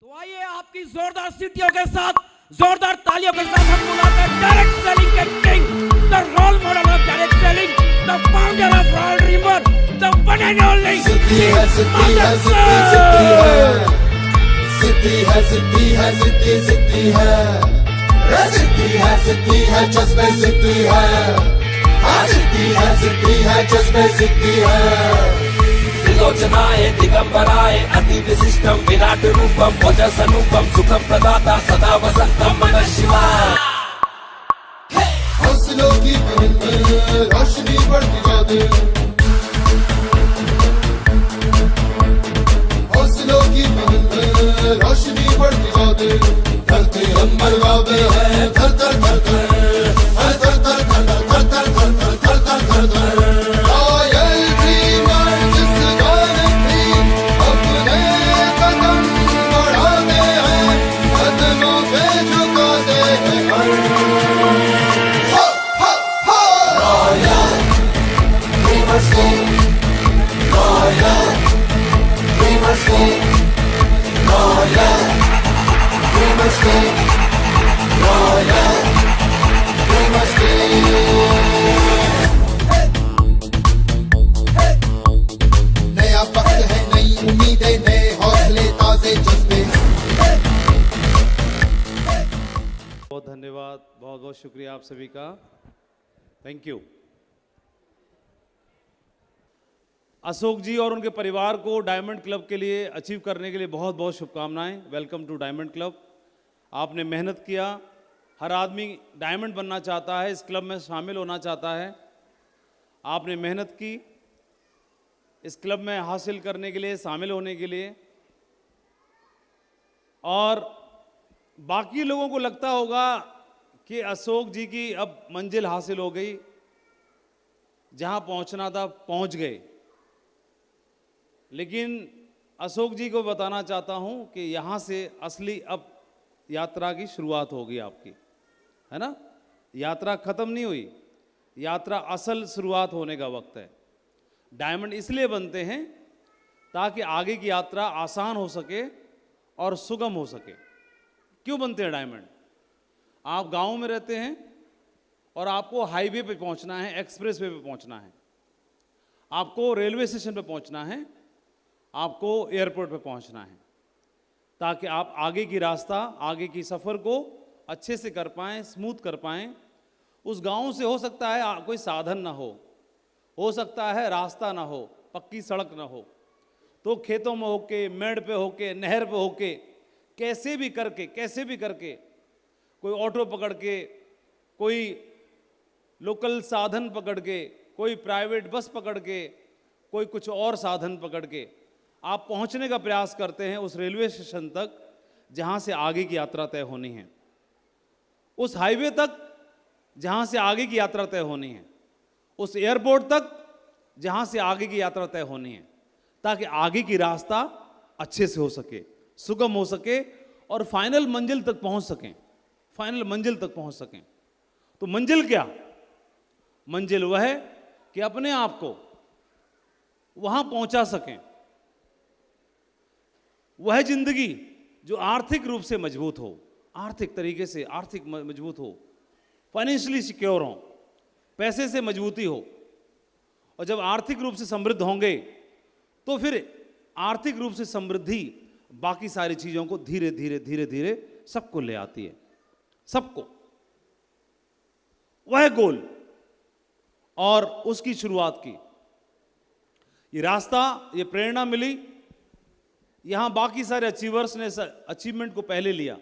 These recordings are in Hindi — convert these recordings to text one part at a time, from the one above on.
तो आइए आपकी जोरदार सीटियों के साथ, जोरदार तालियों के साथ हम बुलाते हैं डायरेक्ट सेलिंग के king, the role model of direct selling, the founder of Royal Dreamer, the one and only Siddhi है, सिद्धि है, सिद्धि, सिद्धि है, सिद्धि है, सिद्धि है, सिद्धि, सिद्धि है, सिद्धि है, सिद्धि है, जज्बे सिद्धि है, सिद्धि है, सिद्धि है, जज्बे सिद्धि है। त्रिलोचनाय दिगंबराय अति विशिष्टम विराट रूपम ओजस अनुपम सुखम प्रदाता सदा वसंतम मनः शिवाय। हौसलों की महल में रोशनी बढ़ती जाती, हौसलों की महल में रोशनी बढ़ती जाती, धरती अंबर गावे है धर धर धर धर, हर धर धर धर धर धर धर धर धर धर धर धर। रॉयल ड्रीमर जिस गाने भी अपने कदम बढ़ाते हैं, कदमों पे झुकाते हैं हर। हो हो हो रॉयल ड्रीमर्स को, रॉयल ड्रीमर्स को, रॉयल ड्रीमर्स को, रॉयल ड्रीमर्स को। नया वक्त है, नई उम्मीदें, नए हौसले, ताजे जज्बे। बहुत धन्यवाद, बहुत बहुत शुक्रिया आप सभी का, थैंक यू। अशोक जी और उनके परिवार को डायमंड क्लब के लिए अचीव करने के लिए बहुत बहुत शुभकामनाएं। Welcome to diamond club. आपने मेहनत किया, हर आदमी डायमंड बनना चाहता है, इस क्लब में शामिल होना चाहता है। आपने मेहनत की इस क्लब में हासिल करने के लिए, शामिल होने के लिए। और बाकी लोगों को लगता होगा कि अशोक जी की अब मंजिल हासिल हो गई, जहां पहुंचना था पहुंच गए। लेकिन अशोक जी को बताना चाहता हूं कि यहां से असली अब यात्रा की शुरुआत होगी आपकी, है ना। यात्रा खत्म नहीं हुई, यात्रा असल शुरुआत होने का वक्त है। डायमंड इसलिए बनते हैं ताकि आगे की यात्रा आसान हो सके और सुगम हो सके। क्यों बनते हैं डायमंड? आप गांव में रहते हैं और आपको हाईवे पे पहुंचना है, एक्सप्रेस वे पे पहुंचना है, आपको रेलवे स्टेशन पे पहुंचना है, आपको एयरपोर्ट पे पहुंचना है, ताकि आप आगे की रास्ता, आगे की सफ़र को अच्छे से कर पाएँ, स्मूथ कर पाएँ। उस गांव से हो सकता है कोई साधन ना हो सकता है रास्ता ना हो, पक्की सड़क ना हो, तो खेतों में होके, मेड़ पे होके, नहर पे होके, कैसे भी करके कोई ऑटो पकड़ के, कोई लोकल साधन पकड़ के, कोई प्राइवेट बस पकड़ के, कोई कुछ और साधन पकड़ के आप पहुंचने का प्रयास करते हैं उस रेलवे स्टेशन तक जहां से आगे की यात्रा तय होनी है, उस हाईवे तक जहां से आगे की यात्रा तय होनी है, उस एयरपोर्ट तक जहां से आगे की यात्रा तय होनी है, ताकि आगे की रास्ता अच्छे से हो सके, सुगम हो सके और फाइनल मंजिल तक पहुंच सकें, फाइनल मंजिल तक पहुंच सकें। तो मंजिल क्या? मंजिल वह है कि अपने आप को वहां पहुंचा सकें, वह जिंदगी जो आर्थिक रूप से मजबूत हो, आर्थिक तरीके से आर्थिक मजबूत हो, फाइनेंशियली सिक्योर हो, पैसे से मजबूती हो। और जब आर्थिक रूप से समृद्ध होंगे तो फिर आर्थिक रूप से समृद्धि बाकी सारी चीजों को धीरे धीरे धीरे धीरे सबको ले आती है, सबको। वह गोल और उसकी शुरुआत की, ये रास्ता, ये प्रेरणा मिली। यहां बाकी सारे अचीवर्स ने अचीवमेंट को पहले लिया,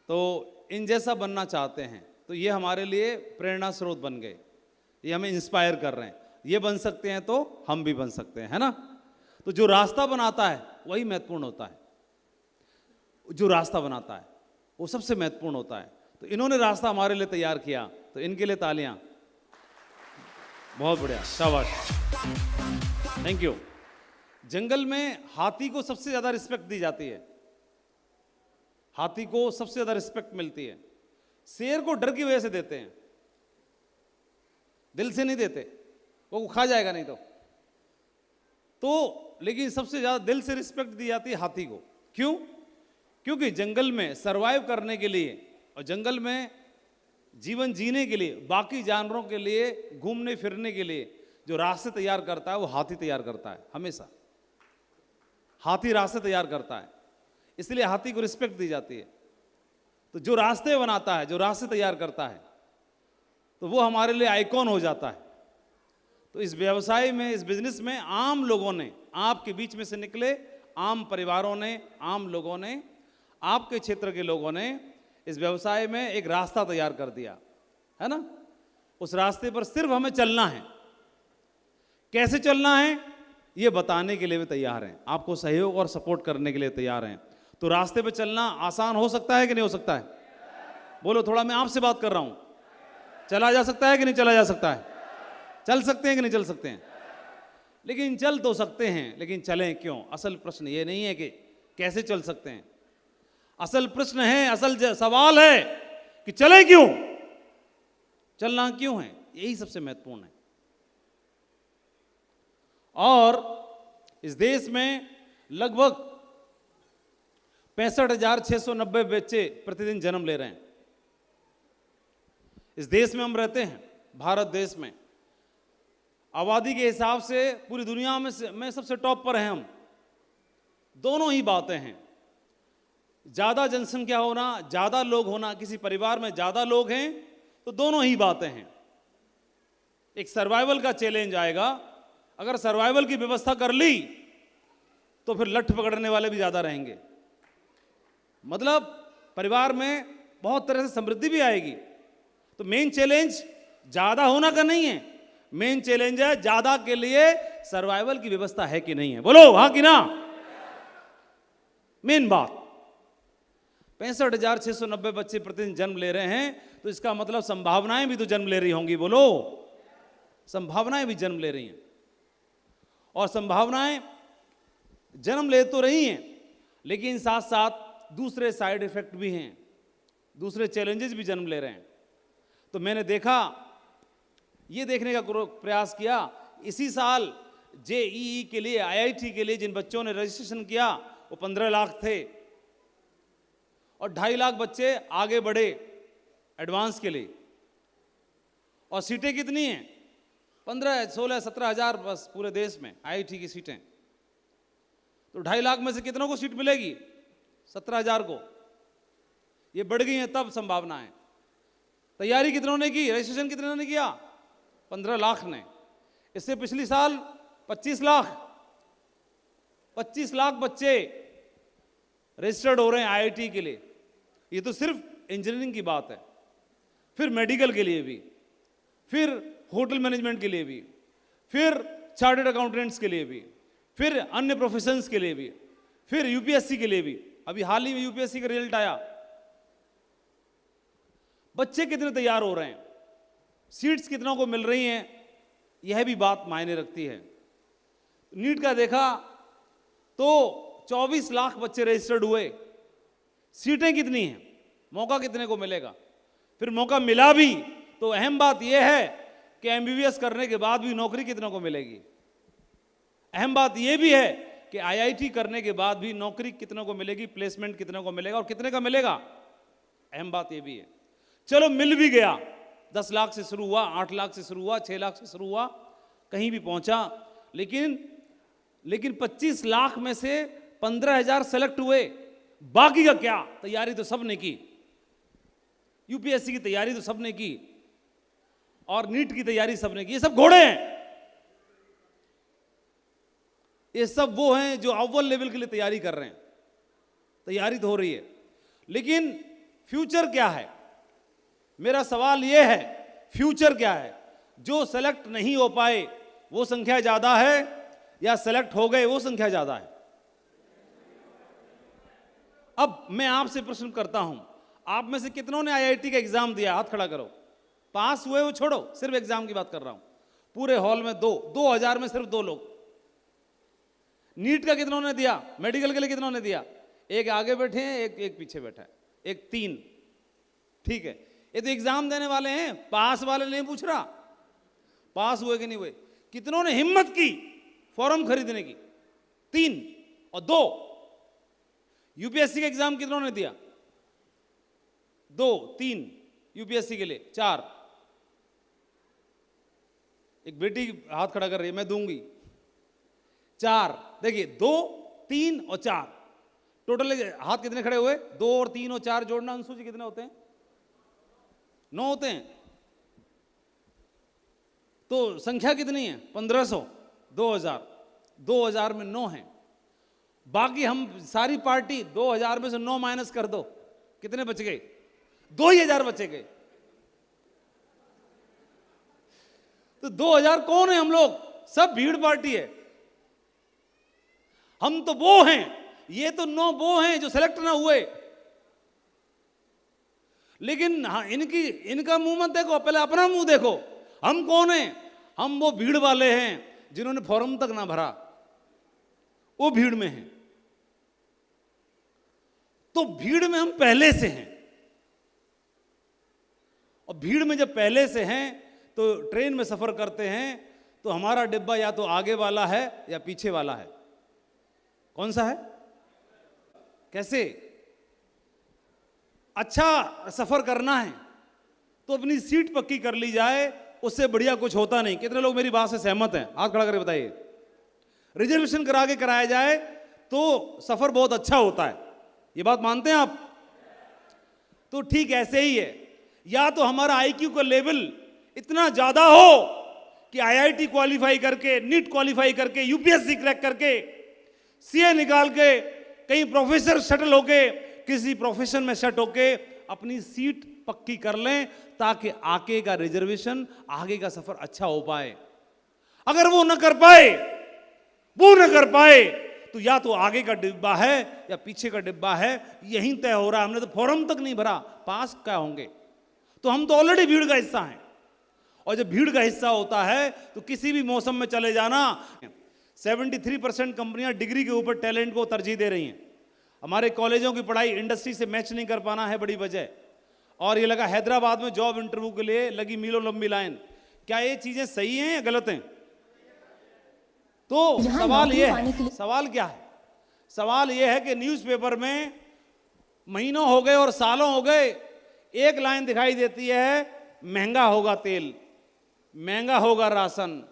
तो इन जैसा बनना चाहते हैं, तो ये हमारे लिए प्रेरणा स्रोत बन गए, ये हमें इंस्पायर कर रहे हैं। ये बन सकते हैं तो हम भी बन सकते हैं, है ना। तो जो रास्ता बनाता है वही महत्वपूर्ण होता है, जो रास्ता बनाता है वो सबसे महत्वपूर्ण होता है। तो इन्होंने रास्ता हमारे लिए तैयार किया, तो इनके लिए तालियां। बहुत बढ़िया, शाबाश, थैंक यू। जंगल में हाथी को सबसे ज्यादा रिस्पेक्ट दी जाती है, हाथी को सबसे ज्यादा रिस्पेक्ट मिलती है। शेर को डर की वजह से देते हैं, दिल से नहीं देते, वो खा जाएगा नहीं तो। लेकिन सबसे ज्यादा दिल से रिस्पेक्ट दी जाती है हाथी को। क्यों? क्योंकि जंगल में सरवाइव करने के लिए और जंगल में जीवन जीने के लिए, बाकी जानवरों के लिए घूमने फिरने के लिए जो रास्ते तैयार करता है वो हाथी तैयार करता है। हमेशा हाथी रास्ते तैयार करता है, इसलिए हाथी को रिस्पेक्ट दी जाती है। तो जो रास्ते बनाता है, जो रास्ते तैयार करता है, तो वो हमारे लिए आइकॉन हो जाता है। तो इस व्यवसाय में, इस बिजनेस में आम लोगों ने, आपके बीच में से निकले आम परिवारों ने, आम लोगों ने, आपके क्षेत्र के लोगों ने इस व्यवसाय में एक रास्ता तैयार कर दिया है ना। उस रास्ते पर सिर्फ हमें चलना है। कैसे चलना है ये बताने के लिए भी तैयार हैं, आपको सहयोग और सपोर्ट करने के लिए तैयार हैं। तो रास्ते पे चलना आसान हो सकता है कि नहीं हो सकता है? बोलो, थोड़ा मैं आपसे बात कर रहा हूं। चला जा सकता है कि नहीं चला जा सकता है? चल सकते हैं कि नहीं चल सकते हैं? लेकिन चल तो सकते हैं, लेकिन चलें क्यों? असल प्रश्न ये नहीं है कि कैसे चल सकते हैं, असल प्रश्न है, असल सवाल है कि चले क्यों, चलना क्यों है, यही सबसे महत्वपूर्ण है। और इस देश में लगभग 65,690 बच्चे प्रतिदिन जन्म ले रहे हैं। इस देश में हम रहते हैं, भारत देश में आबादी के हिसाब से पूरी दुनिया में सबसे टॉप पर हैं हम। दोनों ही बातें हैं, ज्यादा जनसंख्या होना, ज्यादा लोग होना, किसी परिवार में ज्यादा लोग हैं तो दोनों ही बातें हैं। एक सर्वाइवल का चैलेंज आएगा, अगर सर्वाइवल की व्यवस्था कर ली तो फिर लठ पकड़ने वाले भी ज्यादा रहेंगे। मतलब परिवार में बहुत तरह से समृद्धि भी आएगी। तो मेन चैलेंज ज्यादा होना का नहीं है, मेन चैलेंज है ज्यादा के लिए सर्वाइवल की व्यवस्था है कि नहीं है। बोलो हाँ कि ना? मेन बात 65,690 बच्चे प्रतिदिन जन्म ले रहे हैं, तो इसका मतलब संभावनाएं भी तो जन्म ले रही होंगी। बोलो, संभावनाएं भी जन्म ले रही हैं। और संभावनाएं जन्म ले तो रही हैं, लेकिन साथ साथ दूसरे साइड इफेक्ट भी हैं, दूसरे चैलेंजेस भी जन्म ले रहे हैं। तो मैंने देखा, ये देखने का प्रयास किया, इसी साल जेईई के लिए, आईआईटी के लिए जिन बच्चों ने रजिस्ट्रेशन किया वो 15 लाख थे, और 2.5 लाख बच्चे आगे बढ़े एडवांस के लिए। और सीटें कितनी हैं? 15, 16, 17 हजार बस पूरे देश में आईआईटी की सीटें। तो 2.5 लाख में से कितनों को सीट मिलेगी? 17,000 को। ये बढ़ गई हैं तब संभावना है। तैयारी कितनों ने की? रजिस्ट्रेशन कितनों ने किया? 15 लाख ने। इससे पिछली साल 25 लाख बच्चे रजिस्टर्ड हो रहे हैं आईआईटी के लिए। ये तो सिर्फ इंजीनियरिंग की बात है, फिर मेडिकल के लिए भी, फिर होटल मैनेजमेंट के लिए भी, फिर चार्टर्ड अकाउंटेंट्स के लिए भी, फिर अन्य प्रोफेशंस के लिए भी, फिर यूपीएससी के लिए भी। अभी हाल ही में यूपीएससी का रिजल्ट आया। बच्चे कितने तैयार हो रहे हैं, सीट्स कितनों को मिल रही हैं, यह भी बात मायने रखती है। नीट का देखा तो 24 लाख बच्चे रजिस्टर्ड हुए, सीटें कितनी हैं, मौका कितने को मिलेगा? फिर मौका मिला भी तो अहम बात यह है कि एमबीबीएस करने के बाद भी नौकरी कितनों को मिलेगी। अहम बात यह भी है कि आईआईटी करने के बाद भी नौकरी कितनों को मिलेगी, प्लेसमेंट कितनों को मिलेगा और कितने का मिलेगा। अहम बात यह भी है। चलो मिल भी गया, 10 लाख से शुरू हुआ, 8 लाख से शुरू हुआ, 6 लाख से शुरू हुआ, कहीं भी पहुंचा, लेकिन 25 लाख में से 15,000 सेलेक्ट हुए। बाकी का क्या? तैयारी तो सबने की, यूपीएससी की तैयारी तो सबने की और नीट की तैयारी सबने की। ये सब घोड़े हैं, ये सब वो हैं जो अव्वल लेवल के लिए तैयारी कर रहे हैं। तैयारी तो हो रही है, लेकिन फ्यूचर क्या है? मेरा सवाल यह है, फ्यूचर क्या है? जो सेलेक्ट नहीं हो पाए वो संख्या ज्यादा है या सेलेक्ट हो गए वो संख्या ज्यादा है? अब मैं आपसे प्रश्न करता हूं, आप में से कितनों ने आईआईटी का एग्जाम दिया? हाथ खड़ा करो। पास हुए वो छोड़ो, सिर्फ एग्जाम की बात कर रहा हूं। पूरे हॉल में 2000 में सिर्फ 2 लोग। नीट का कितनों ने दिया? मेडिकल के लिए कितनों ने दिया? एक आगे बैठे हैं, एक पीछे बैठा है, एक 3। ठीक है, ये तो एग्जाम देने वाले हैं, पास वाले नहीं पूछ रहा पास हुए कि नहीं हुए। कितनों ने हिम्मत की फॉर्म खरीदने की? 3 और 2। यूपीएससी का एग्जाम कितनों ने दिया? 2 3 यूपीएससी के लिए 4। एक बेटी हाथ खड़ा कर रही है, मैं दूंगी 4। देखिए 2 3 और 4 टोटल हाथ कितने खड़े हुए? 2 और 3 और 4 जोड़ना अंशु जी कितने होते हैं? 9 होते हैं। तो संख्या कितनी है? 1500। 2000 में 9 हैं। बाकी हम सारी पार्टी 2000 में से 9 माइनस कर दो, कितने बच गए? 2000 बचे गए। तो 2000 कौन है? हम लोग सब भीड़ पार्टी है। हम तो वो हैं, ये तो 9 वो हैं जो सेलेक्ट ना हुए। लेकिन हाँ, इनका मुंह मत देखो, पहले अपना मुंह देखो। हम कौन हैं? हम वो भीड़ वाले हैं जिन्होंने फॉर्म तक ना भरा, वो भीड़ में हैं। तो भीड़ में हम पहले से हैं, और भीड़ में जब पहले से हैं तो ट्रेन में सफर करते हैं तो हमारा डिब्बा या तो आगे वाला है या पीछे वाला है। कौन सा है? कैसे? अच्छा सफर करना है तो अपनी सीट पक्की कर ली जाए, उससे बढ़िया कुछ होता नहीं। कितने लोग मेरी बात से सहमत हैं? हाथ खड़ा करके बताइए। रिजर्वेशन करा के कराया जाए तो सफर बहुत अच्छा होता है, ये बात मानते हैं आप? तो ठीक ऐसे ही है, या तो हमारा आईक्यू का लेवल इतना ज्यादा हो कि आईआईटी क्वालिफाई करके, नीट क्वालिफाई करके, यूपीएससी क्रैक करके, सीए निकाल के, कहीं प्रोफेसर शटल होके, किसी प्रोफेशन में सेट होके अपनी सीट पक्की कर लें, ताकि आगे का रिजर्वेशन, आगे का सफर अच्छा हो पाए। अगर वो न कर पाए तो या तो आगे का डिब्बा है या पीछे का डिब्बा है, यहीं तय हो रहा है। हमने तो फॉर्म तक नहीं भरा, पास क्या होंगे? तो हम तो ऑलरेडी भीड़ का हिस्सा हैं, और जब भीड़ का हिस्सा होता है तो किसी भी मौसम में चले जाना। 73% कंपनियां डिग्री के ऊपर टैलेंट को तरजीह दे रही हैं। हमारे कॉलेजों की पढ़ाई इंडस्ट्री से मैच नहीं कर पाना है बड़ी वजह। और ये लगा हैदराबाद में जॉब इंटरव्यू के लिए लगी मीलों लंबी लाइन। क्या ये चीजें सही हैं या गलत हैं? तो सवाल ये है, सवाल क्या है? सवाल ये है कि न्यूज़पेपर में महीनों हो गए और सालों हो गए, एक लाइन दिखाई देती है, महंगा होगा तेल, महंगा होगा राशन,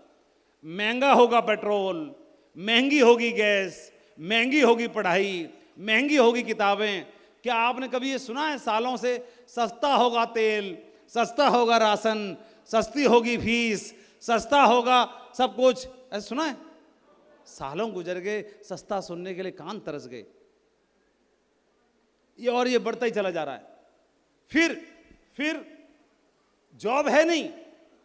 महंगा होगा पेट्रोल, महंगी होगी गैस, महंगी होगी पढ़ाई, महंगी होगी किताबें। क्या आपने कभी ये सुना है सालों से सस्ता होगा तेल, सस्ता होगा राशन, सस्ती होगी फीस, सस्ता होगा सब कुछ? ऐसा सुना है? सालों गुजर गए, सस्ता सुनने के लिए कान तरस गए। ये बढ़ता ही चला जा रहा है। फिर जॉब है नहीं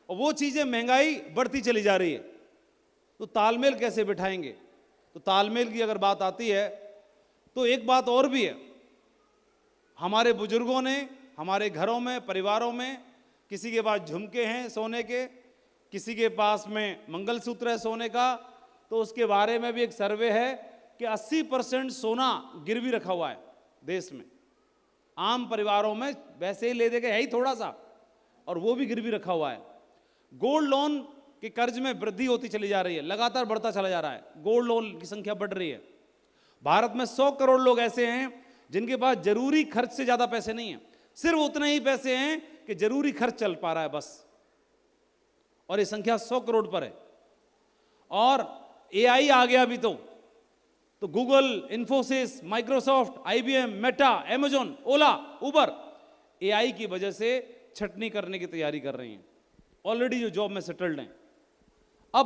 और वो चीजें महंगाई बढ़ती चली जा रही है, तो तालमेल कैसे बिठाएंगे? तो तालमेल की अगर बात आती है तो एक बात और भी है। हमारे बुजुर्गों ने हमारे घरों में, परिवारों में, किसी के पास झुमके हैं सोने के, किसी के पास में मंगलसूत्र है सोने का, तो उसके बारे में भी एक सर्वे है कि 80% सोना गिरवी रखा हुआ है देश में। आम परिवारों में वैसे ही ले दे के है ही थोड़ा सा, और वो भी गिरवी रखा हुआ है। गोल्ड लोन के कर्ज में वृद्धि होती चली जा रही है, लगातार बढ़ता चला जा रहा है। गोल्ड लोन की संख्या बढ़ रही है। भारत में 100 करोड़ लोग ऐसे हैं जिनके पास जरूरी खर्च से ज्यादा पैसे नहीं है, सिर्फ उतने ही पैसे हैं कि जरूरी खर्च चल पा रहा है बस, और ये संख्या 100 करोड़ पर है। और एआई आ गया अभी तो Google, Infosys, Microsoft, IBM, Meta, Amazon, Ola, Uber AI की वजह से छटनी करने की तैयारी कर रही हैं, ऑलरेडी जो जॉब में सेटल्ड हैं। अब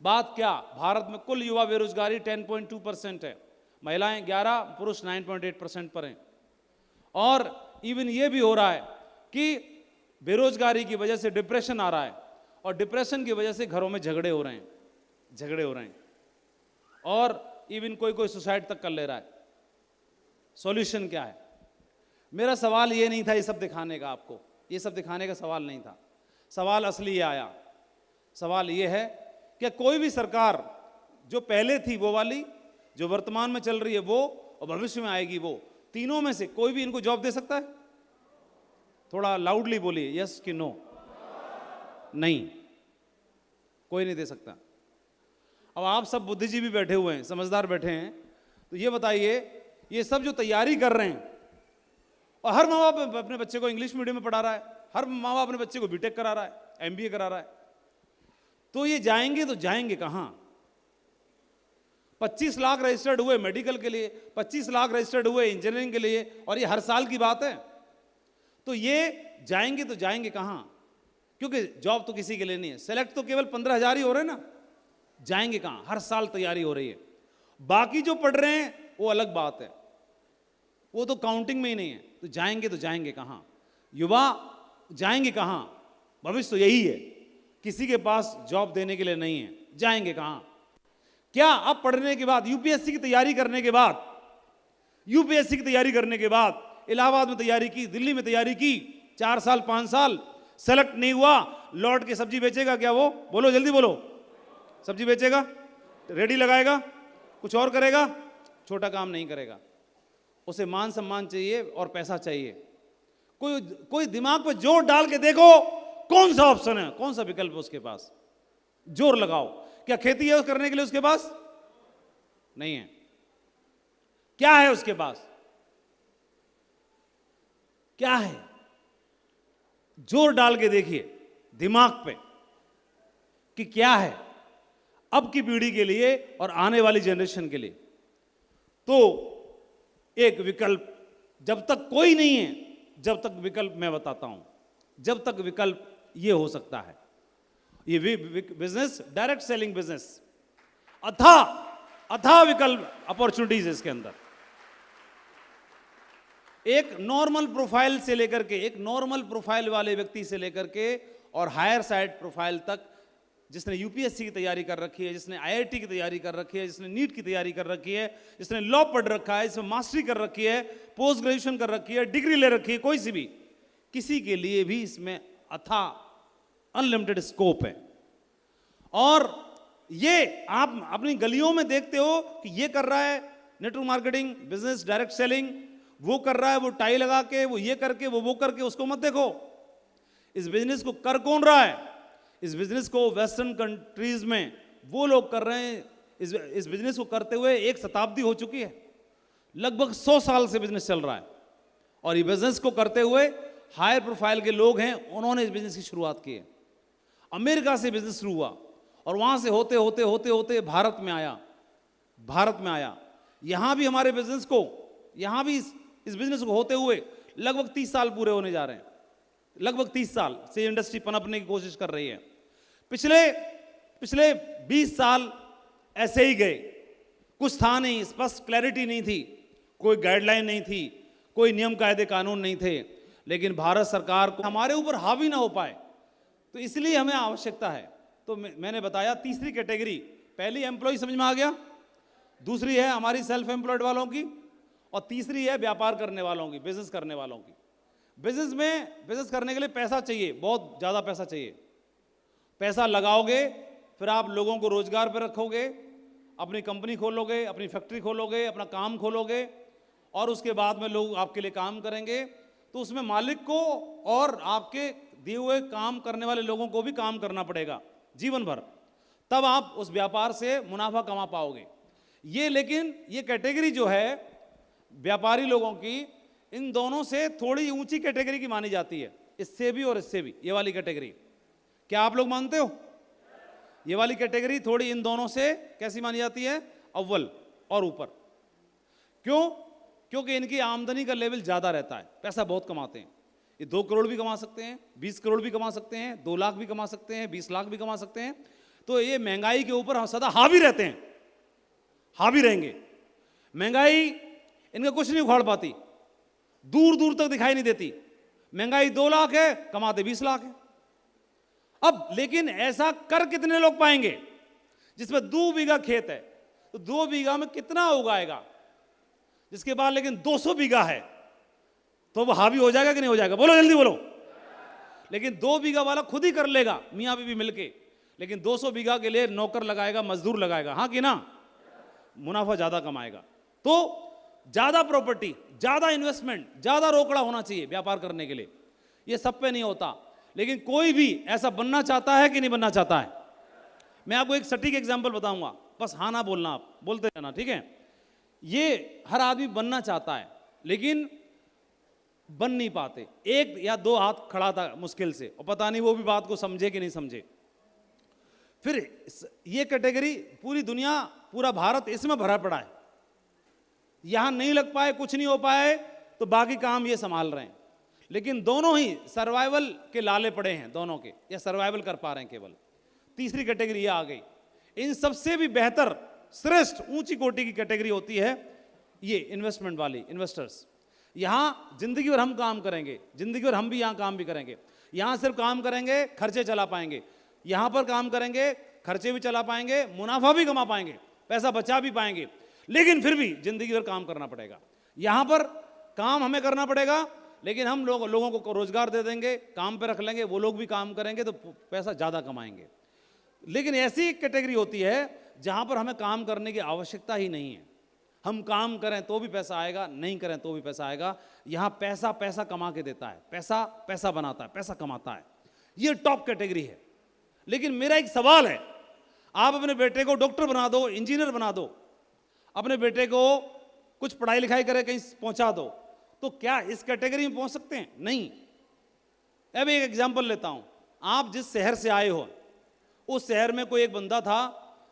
बात क्या? भारत में कुल युवा बेरोजगारी 10.2% है, महिलाएं 11, पुरुष 9.8% पर हैं। और इवन ये भी हो रहा है कि बेरोजगारी की वजह से डिप्रेशन आ रहा है, और डिप्रेशन की वजह से घरों में झगड़े हो रहे हैं, और इवन कोई सुसाइड तक कर ले रहा है। सॉल्यूशन क्या है? मेरा सवाल ये नहीं था ये सब दिखाने का, आपको ये सब दिखाने का सवाल नहीं था। सवाल असली ये आया, सवाल ये है कि कोई भी सरकार जो पहले थी वो वाली, जो वर्तमान में चल रही है वो, और भविष्य में आएगी वो, तीनों में से कोई भी इनको जॉब दे सकता है? थोड़ा लाउडली बोलिए, यस कि नो? नहीं, कोई नहीं दे सकता। अब आप सब बुद्धिजीवी बैठे हुए हैं, समझदार बैठे हैं, तो ये बताइए ये सब जो तैयारी कर रहे हैं, और हर माँ बाप अपने बच्चे को इंग्लिश मीडियम में पढ़ा रहा है, हर माँ बाप अपने बच्चे को बीटेक करा रहा है, एमबीए करा रहा है, तो ये जाएंगे तो जाएंगे कहाँ? 25 लाख रजिस्टर्ड हुए मेडिकल के लिए, 25 लाख रजिस्टर्ड हुए इंजीनियरिंग के लिए, और ये हर साल की बात है। तो ये जाएंगे तो जाएंगे कहाँ? क्योंकि जॉब तो किसी के लिए नहीं है, सेलेक्ट तो केवल 15,000 ही हो रहे हैं ना, जाएंगे कहाँ? हर साल तैयारी हो रही है। बाकी जो पढ़ रहे हैं वो अलग बात है, वो तो काउंटिंग में ही नहीं है। तो जाएंगे कहाँ? युवा जाएंगे कहाँ? भविष्य तो यही है, किसी के पास जॉब देने के लिए नहीं है, जाएंगे कहाँ? क्या अब पढ़ने के बाद, यूपीएससी की तैयारी करने के बाद, यूपीएससी की तैयारी करने के बाद इलाहाबाद में तैयारी की, दिल्ली में तैयारी की, 4 साल 5 साल, सेलेक्ट नहीं हुआ, लौट के सब्जी बेचेगा क्या वो? बोलो जल्दी बोलो। सब्जी बेचेगा, रेडी लगाएगा, कुछ और करेगा? छोटा काम नहीं करेगा। उसे मान सम्मान चाहिए और पैसा चाहिए। कोई दिमाग पे जोर डाल के देखो, कौन सा ऑप्शन है, कौन सा विकल्प है उसके पास? जोर लगाओ। क्या खेती है करने के लिए उसके पास? नहीं है। क्या है उसके पास? क्या है? जोर डाल के देखिए दिमाग पे कि क्या है अब की पीढ़ी के लिए और आने वाली जनरेशन के लिए। तो एक विकल्प जब तक कोई नहीं है, जब तक विकल्प मैं बताता हूं, जब तक विकल्प ये हो सकता है, ये बिजनेस, डायरेक्ट सेलिंग बिजनेस, अथाह विकल्प अपॉर्चुनिटीज इसके अंदर। एक नॉर्मल प्रोफाइल से लेकर के, एक नॉर्मल प्रोफाइल वाले व्यक्ति से लेकर के और हायर साइड प्रोफाइल तक, जिसने यूपीएससी की तैयारी कर रखी है, जिसने आईआईटी की तैयारी कर रखी है, जिसने नीट की तैयारी कर रखी है, जिसने लॉ पढ़ रखा है, जिसने मास्टरी कर रखी है, पोस्ट ग्रेजुएशन कर रखी है, डिग्री ले रखी है, कोई सी भी, किसी के लिए भी इसमें अथाह अनलिमिटेड स्कोप है। और ये आप अपनी गलियों में देखते हो कि ये कर रहा है network marketing, business, direct selling, वो कर रहा है, वो टाई लगा के, वो ये करके, वो करके, उसको मत देखो। इस बिजनेस को कर कौन रहा है? इस बिजनेस को वेस्टर्न कंट्रीज में वो लोग कर रहे हैं। इस बिजनेस को करते हुए 1 शताब्दी हो चुकी है, लगभग 100 साल से बिजनेस चल रहा है। और ये बिजनेस को करते हुए हायर प्रोफाइल के लोग हैं, उन्होंने इस बिजनेस की शुरुआत की है। अमेरिका से बिजनेस शुरू हुआ और वहां से होते होते होते होते भारत में आया। यहां भी हमारे बिजनेस को, यहां भी इस बिजनेस को होते हुए लगभग 30 साल पूरे होने जा रहे हैं। लगभग 30 साल से इंडस्ट्री पनपने की कोशिश कर रही है। पिछले 20 साल ऐसे ही गए, कुछ था नहीं, स्पष्ट क्लैरिटी नहीं थी, कोई गाइडलाइन नहीं थी, कोई नियम कायदे कानून नहीं थे। लेकिन भारत सरकार को हमारे ऊपर हावी ना हो पाए, तो इसलिए हमें आवश्यकता है। तो मैंने बताया तीसरी कैटेगरी, पहली एम्प्लॉय समझ में आ गया, दूसरी है हमारी सेल्फ एम्प्लॉयड वालों की, और तीसरी है व्यापार करने वालों की, बिजनेस करने वालों की। बिजनेस करने के लिए पैसा चाहिए, बहुत ज़्यादा पैसा चाहिए। पैसा लगाओगे, फिर आप लोगों को रोजगार पर रखोगे, अपनी कंपनी खोलोगे, अपनी फैक्ट्री खोलोगे, अपना काम खोलोगे, और उसके बाद में लोग आपके लिए काम करेंगे। तो उसमें मालिक को और आपके दिए हुए काम करने वाले लोगों को भी काम करना पड़ेगा जीवन भर, तब आप उस व्यापार से मुनाफा कमा पाओगे। लेकिन ये कैटेगरी जो है व्यापारी लोगों की, इन दोनों से थोड़ी ऊंची कैटेगरी की मानी जाती है, इससे भी और इससे भी। ये वाली कैटेगरी, क्या आप लोग मानते हो? ये वाली कैटेगरी थोड़ी इन दोनों से कैसी मानी जाती है? अव्वल और ऊपर। क्यों? क्योंकि इनकी आमदनी का लेवल ज्यादा रहता है, पैसा बहुत कमाते हैं। ये 2 करोड़ भी कमा सकते हैं, 20 करोड़ भी कमा सकते हैं, 2 लाख भी कमा सकते हैं, 20 लाख भी कमा सकते हैं। तो ये महंगाई के ऊपर सदा हावी रहते हैं, हावी रहेंगे। महंगाई इनका कुछ नहीं उखाड़ पाती, दूर दूर तक दिखाई नहीं देती। महंगाई 2 लाख है, कमाते 20 लाख है। अब लेकिन ऐसा कर कितने लोग पाएंगे? जिसमें 2 बीघा खेत है, तो 2 बीघा में कितना उगाएगा? जिसके बाद लेकिन 200 बीघा है, तो वो हावी हो जाएगा कि नहीं हो जाएगा? बोलो जल्दी बोलो। लेकिन 2 बीघा वाला खुद ही कर लेगा, मियाँ बीवी मिलके। लेकिन 200 बीघा के लिए नौकर लगाएगा, मजदूर लगाएगा, हाँ कि ना? मुनाफा ज्यादा कमाएगा। तो ज्यादा प्रॉपर्टी, ज्यादा इन्वेस्टमेंट, ज्यादा रोकड़ा होना चाहिए व्यापार करने के लिए। ये सब पे नहीं होता, लेकिन कोई भी ऐसा बनना चाहता है कि नहीं बनना चाहता है? मैं आपको एक सटीक एग्जांपल बताऊंगा, बस हाँ ना बोलना, आप बोलते रहना, ठीक है? ये हर आदमी बनना चाहता है लेकिन बन नहीं पाते। एक या दो हाथ खड़ा था मुश्किल से, और पता नहीं वो भी बात को समझे कि नहीं समझे। फिर ये कैटेगरी पूरी दुनिया, पूरा भारत इसमें भरा पड़ा है। यहां नहीं लग पाए, कुछ नहीं हो पाए, तो बाकी काम ये संभाल रहे हैं। लेकिन दोनों ही सर्वाइवल के लाले पड़े हैं, दोनों के, या सर्वाइवल कर पा रहे हैं केवल। तीसरी कैटेगरी ये आ गई। इन सबसे भी बेहतर, श्रेष्ठ, ऊंची कोटि की कैटेगरी होती है ये इन्वेस्टमेंट वाली, इन्वेस्टर्स। यहां जिंदगी भर हम काम करेंगे, जिंदगी भर हम भी यहां काम भी करेंगे। यहां सिर्फ काम करेंगे, खर्चे चला पाएंगे। यहां पर काम करेंगे, खर्चे भी चला पाएंगे, मुनाफा भी कमा पाएंगे, पैसा बचा भी पाएंगे, लेकिन फिर भी जिंदगी भर काम करना पड़ेगा। यहां पर काम हमें करना पड़ेगा, लेकिन हम लोगों को रोजगार दे देंगे, काम पे रख लेंगे, वो लोग भी काम करेंगे तो पैसा ज्यादा कमाएंगे। लेकिन ऐसी कैटेगरी होती है जहां पर हमें काम करने की आवश्यकता ही नहीं है। हम काम करें तो भी पैसा आएगा, नहीं करें तो भी पैसा आएगा। यहां पैसा पैसा कमा के देता है, पैसा पैसा बनाता है, पैसा कमाता है। ये टॉप कैटेगरी है। लेकिन मेरा एक सवाल है, आप अपने बेटे को डॉक्टर बना दो, इंजीनियर बना दो, अपने बेटे को कुछ पढ़ाई लिखाई करे कहीं पहुंचा दो, तो क्या इस कैटेगरी में पहुंच सकते हैं? नहीं। अब एक एग्जांपल लेता हूं। आप जिस शहर से आए हो, उस शहर में कोई एक बंदा था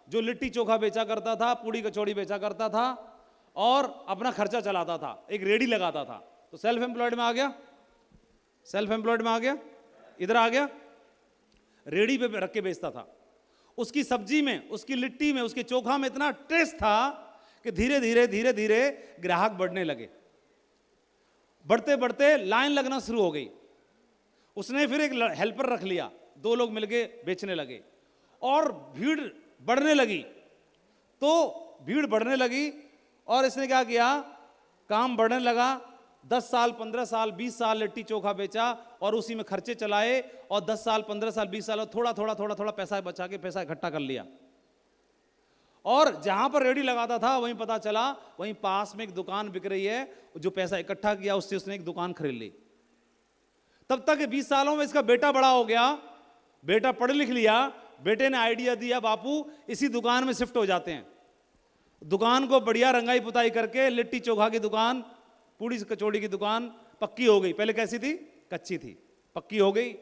जो लिट्टी चोखा बेचा करता था, पूड़ी कचौड़ी बेचा करता था और अपना खर्चा चलाता था, एक रेडी लगाता था। तो सेल्फ एम्प्लॉयड में आ गया, सेल्फ एम्प्लॉयड में आ गया, इधर आ गया। रेडी पे रख के बेचता था। उसकी सब्जी में, उसकी लिट्टी में, उसके चोखा में इतना टेस्ट था कि धीरे धीरे धीरे धीरे ग्राहक बढ़ने लगे। बढ़ते बढ़ते लाइन लगना शुरू हो गई। उसने फिर एक हेल्पर रख लिया, 2 लोग मिलके बेचने लगे और भीड़ बढ़ने लगी। तो भीड़ बढ़ने लगी और इसने क्या किया, काम बढ़ने लगा। 10 साल, 15 साल, 20 साल लिट्टी चोखा बेचा और उसी में खर्चे चलाए, और 10 साल, 15 साल, 20 साल थोड़ा थोड़ा थोड़ा थोड़ा पैसा बचा के पैसा इकट्ठा कर लिया। और जहां पर रेडी लगाता था वहीं पता चला वहीं पास में एक दुकान बिक रही है, जो पैसा इकट्ठा किया उससे उसने एक दुकान खरीद ली। तब तक 20 सालों में इसका बेटा बड़ा हो गया, बेटा पढ़ लिख लिया। बेटे ने आइडिया दिया, बापू इसी दुकान में शिफ्ट हो जाते हैं। दुकान को बढ़िया रंगाई पुताई करके लिट्टी चोखा की दुकान, पूड़ी कचौड़ी की दुकान पक्की हो गई। पहले कैसी थी? कच्ची थी, पक्की हो गई।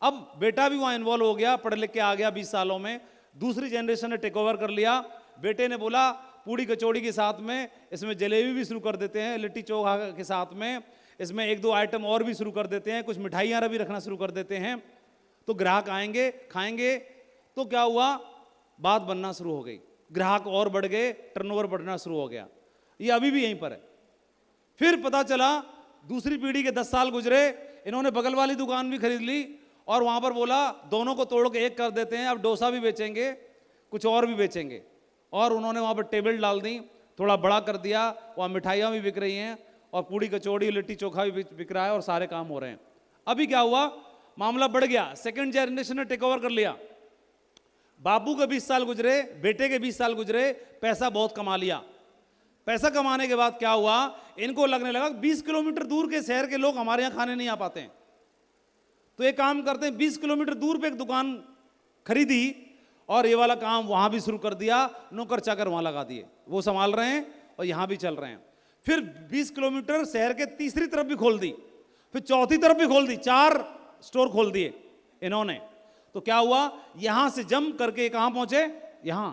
अब बेटा भी वहां इन्वॉल्व हो गया, पढ़ लिख के आ गया। 20 सालों में दूसरी जनरेशन ने टेक ओवर कर लिया। बेटे ने बोला पूड़ी कचौड़ी के साथ में इसमें जलेबी भी शुरू कर देते हैं, लिट्टी चोखा के साथ में इसमें 1-2 आइटम और भी शुरू कर देते हैं, कुछ मिठाइयाँ भी रखना शुरू कर देते हैं, तो ग्राहक आएंगे, खाएंगे। तो क्या हुआ, बात बनना शुरू हो गई, ग्राहक और बढ़ गए, टर्नओवर बढ़ना शुरू हो गया। ये अभी भी यहीं पर है। फिर पता चला दूसरी पीढ़ी के 10 साल गुजरे, इन्होंने बगल वाली दुकान भी खरीद ली और वहां पर बोला दोनों को तोड़ के एक कर देते हैं, अब डोसा भी बेचेंगे, कुछ और भी बेचेंगे। और उन्होंने वहां पर टेबल डाल दी, थोड़ा बड़ा कर दिया, वहां मिठाइयाँ भी बिक रही हैं और पूड़ी कचौड़ी लिट्टी चोखा भी बिक रहा है और सारे काम हो रहे हैं। अभी क्या हुआ, मामला बढ़ गया, सेकंड जनरेशन ने टेक ओवर कर लिया। बापू के 20 साल गुजरे, बेटे के 20 साल गुजरे, पैसा बहुत कमा लिया। पैसा कमाने के बाद क्या हुआ, इनको लगने लगा 20 किलोमीटर दूर के शहर के लोग हमारे यहाँ खाने नहीं आ पाते हैं, तो एक काम करते हैं, 20 किलोमीटर दूर पे एक दुकान खरीदी और ये वाला काम वहां भी शुरू कर दिया। नौकर चाकर वहां लगा दिए, वो संभाल रहे हैं और यहां भी चल रहे हैं। फिर 20 किलोमीटर शहर के तीसरी तरफ भी खोल दी, फिर चौथी तरफ भी खोल दी, 4 स्टोर खोल दिए इन्होंने। तो क्या हुआ, यहां से जम करके कहां पहुंचे, यहां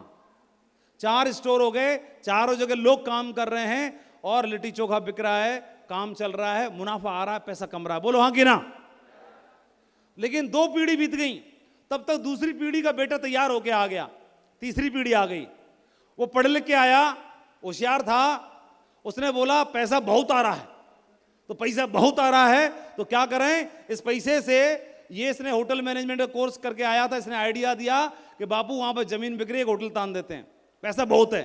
4 स्टोर हो गए, चारों जगह लोग काम कर रहे हैं और लिट्टी चोखा बिक रहा है, काम चल रहा है, मुनाफा आ रहा है, पैसा कम रहा है। बोलो हाँ कि ना। लेकिन 2 पीढ़ी बीत गई, तब तक दूसरी पीढ़ी का बेटा तैयार होके आ गया, तीसरी पीढ़ी आ गई। वो पढ़ लिख के आया, होशियार था, उसने बोला पैसा बहुत आ रहा है, तो पैसा बहुत आ रहा है तो क्या करें, इस पैसे से, ये इसने होटल मैनेजमेंट का कोर्स करके आया था, इसने आइडिया दिया कि बापू वहां पर जमीन बिक रही है, एक होटल तान देते हैं, पैसा बहुत है।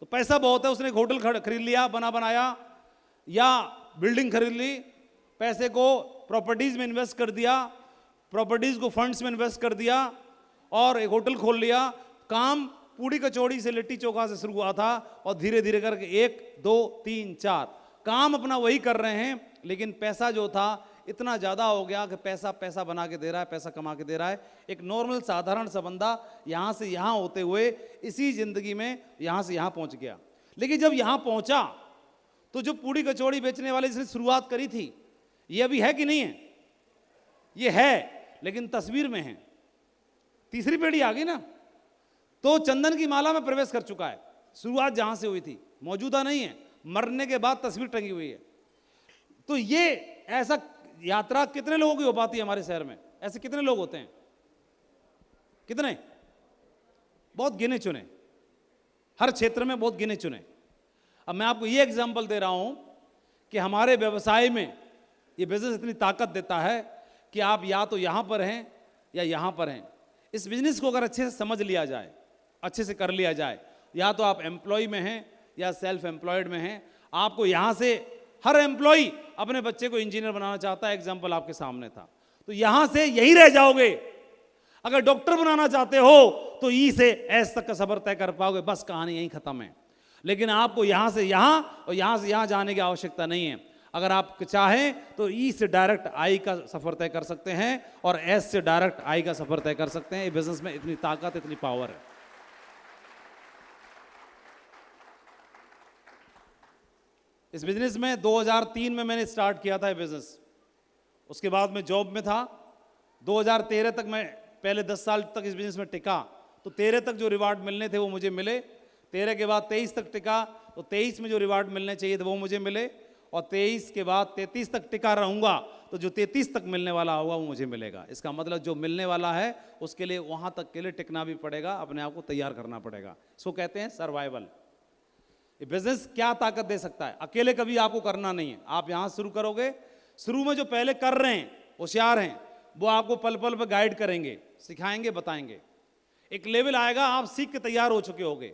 तो पैसा बहुत है, उसने एक होटल खरीद लिया, बना बनाया, या बिल्डिंग खरीद ली, पैसे को प्रॉपर्टीज में इन्वेस्ट कर दिया, प्रॉपर्टीज को फंड्स में इन्वेस्ट कर दिया और एक होटल खोल लिया। काम पूड़ी कचौड़ी से लिट्टी चोखा से शुरू हुआ था और धीरे धीरे करके 1 2 3 4 काम अपना वही कर रहे हैं, लेकिन पैसा जो था इतना ज्यादा हो गया कि पैसा पैसा बना के दे रहा है, पैसा कमा के दे रहा है। एक नॉर्मल साधारण सा बंदा यहां से यहां होते हुए इसी जिंदगी में यहां से यहां पहुंच गया। लेकिन जब यहां पहुंचा तो जो पूड़ी कचौड़ी बेचने वाले जिसने शुरुआत करी थी, ये अभी है कि नहीं है? ये है, लेकिन तस्वीर में है। तीसरी पीढ़ी आ गई ना, तो चंदन की माला में प्रवेश कर चुका है। शुरुआत जहां से हुई थी मौजूदा नहीं है, मरने के बाद तस्वीर टंगी हुई है। तो ये ऐसा यात्रा कितने लोगों की हो पाती है हमारे शहर में? ऐसे कितने लोग होते हैं? कितने? बहुत गिने चुने, हर क्षेत्र में बहुत गिने चुने। अब मैं आपको ये एग्जांपल दे रहा हूं कि हमारे व्यवसाय में ये बिजनेस इतनी ताकत देता है कि आप या तो यहां पर हैं या यहां पर हैं। इस बिजनेस को अगर अच्छे से समझ लिया जाए, अच्छे से कर लिया जाए, या तो आप एम्प्लॉय में हैं या सेल्फ एम्प्लॉयड में हैं। आपको यहां से हर एम्प्लॉय अपने बच्चे को इंजीनियर बनाना चाहता है, एग्जाम्पल आपके सामने था, तो यहां से यही रह जाओगे। अगर डॉक्टर बनाना चाहते हो तो ई से एस तक का सफर तय कर पाओगे, बस कहानी यहीं खत्म है। लेकिन आपको यहां से यहां और यहां से यहां जाने की आवश्यकता नहीं है। अगर आप चाहें तो ई से डायरेक्ट आई का सफर तय कर सकते हैं और एस से डायरेक्ट आई का सफर तय कर सकते हैं। ये बिजनेस में इतनी ताकत, इतनी पावर है। इस बिजनेस में 2003 में मैंने स्टार्ट किया था ये बिजनेस। उसके बाद मैं जॉब में था। 2013 तक मैं पहले 10 साल तक इस बिजनेस में टिका, तो 13 तक जो रिवार्ड मिलने थे वो मुझे मिले। 13 के बाद 23 तक टिका, तो 23 में जो रिवार्ड मिलने चाहिए थे वो मुझे मिले, और 23 के बाद 33 तक टिका रहूंगा तो जो 33 तक मिलने वाला होगा वो मुझे मिलेगा। इसका मतलब जो मिलने वाला है उसके लिए वहां तक के लिए टिकना भी पड़ेगा, अपने आप को तैयार करना पड़ेगा। इसको कहते हैं सर्वाइवल। ये बिजनेस क्या ताकत दे सकता है? अकेले कभी आपको करना नहीं है। आप यहां शुरू करोगे, शुरू में जो पहले कर रहे हैं, होशियार हैं, वो आपको पल पल पर गाइड करेंगे, सिखाएंगे, बताएंगे। एक लेवल आएगा आप सीख के तैयार हो चुके होगे,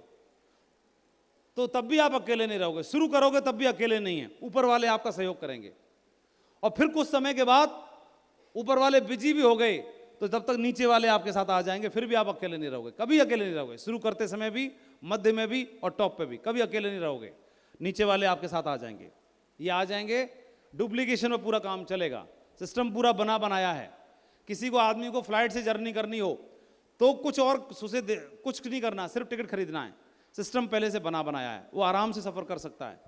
तो तब भी आप अकेले नहीं रहोगे। शुरू करोगे तब भी अकेले नहीं है, ऊपर वाले आपका सहयोग करेंगे। और फिर कुछ समय के बाद ऊपर वाले बिजी भी हो गए तो तब तक नीचे वाले आपके साथ आ जाएंगे, फिर भी आप अकेले नहीं रहोगे, कभी अकेले नहीं रहोगे। शुरू करते समय भी, मध्य में भी और टॉप पे भी कभी अकेले नहीं रहोगे। नीचे वाले आपके साथ आ जाएंगे, ये आ जाएंगे। डुप्लीकेशन में पूरा काम चलेगा, सिस्टम पूरा बना बनाया है। किसी को, आदमी को फ्लाइट से जर्नी करनी हो तो कुछ और उसे कुछ नहीं करना, सिर्फ टिकट खरीदना है। सिस्टम पहले से बना बनाया है, वो आराम से सफर कर सकता है।